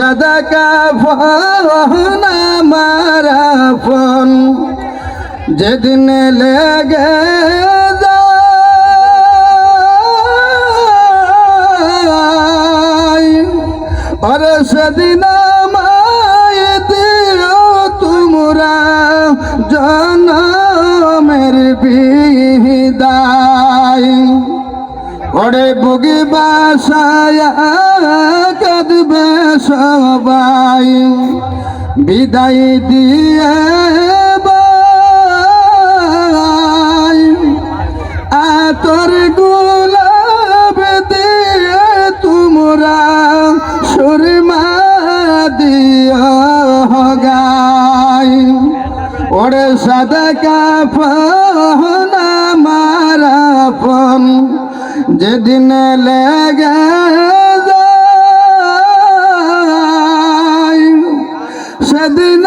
সাদা কাফন আমার আপন যেদিন লেগে যায় ওরে সেদিন আমায় দিও তোমরা জনমের বিদায় ওরে বুকে বাসায় কাঁদবে সবাই বিদায় দিয়ে বাই আতর গোলাপ দিয়ে তোমরা সুরমা দিও গাই ওরে সাদা কাফন আমার আপন যেদিন লেগে যায় সেদিন